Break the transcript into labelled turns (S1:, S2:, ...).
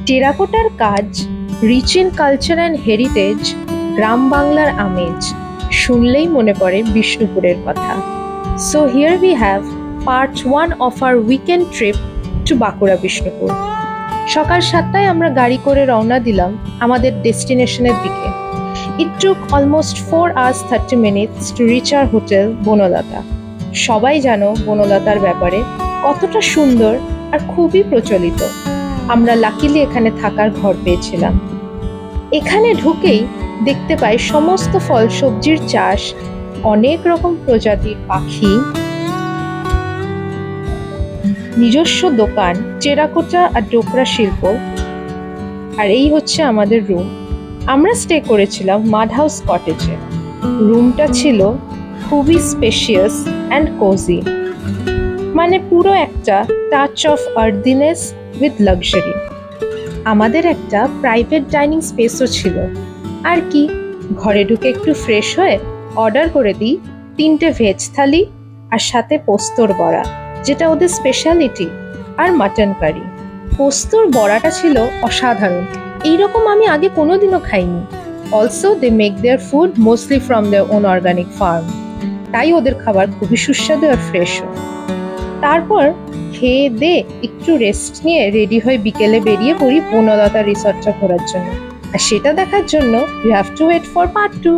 S1: টেরাকোটার কাজ, rich in culture and heritage, গ্রাম বাংলার আমেজ, শুনলেই মনে পড়ে বিষ্ণুপুরের কথা। So here we have part 1 of our weekend trip to Bankura Bishnupur. সকাল 7টায় আমরা গাড়ি করে রওনা দিলাম আমাদের ডেস্টিনেশনের দিকে। It took almost 4 hours 30 minutes to reach our hotel, Banalata. সবাই জানো বনলতার ব্যাপারে, কতটা সুন্দর আর খুবই প্রচলিত। আমরা লাকিলি এখানে থাকার ঘর পেয়েছিলাম। এখানে ঢুকেই দেখতে পাই সমস্ত ফল সবজির চাষ, অনেক রকম প্রজাতির পাখি, নিজস্ব দোকান, টেরাকোটা আর ডোকরা শিল্প। আর এই হচ্ছে আমাদের রুম। আমরা স্টে করেছিলাম মাড হাউস কটেজে। রুমটা ছিল খুবই স্পেশিয়াস অ্যান্ড কোজি, মানে পুরো একটা টাচ অফ আর্থিনেস উইথ লাক্সারি। আমাদের একটা প্রাইভেট ডাইনিং স্পেসও ছিল। আর কি, ঘরে ঢুকে একটু ফ্রেশ হয়ে অর্ডার করে দিই 3টে ভেজ থালি আর সাথে পোস্তর বড়া, যেটা ওদের স্পেশালিটি, আর মাটন কারি। পোস্তর বড়াটা ছিল অসাধারণ, এইরকম আমি আগে কোনোদিনও খাইনি। Also they make their food mostly from their own organic farm, তাই ওদের খাবার খুবই সুস্বাদু আর ফ্রেশও। তারপর খেয়ে দে একটু রেস্ট নিয়ে রেডি হয়ে বিকেলে বেরিয়ে পড়ি বনলতা রিসর্টটা ঘোরার জন্য। আর সেটা দেখার জন্য you have to wait for part 2।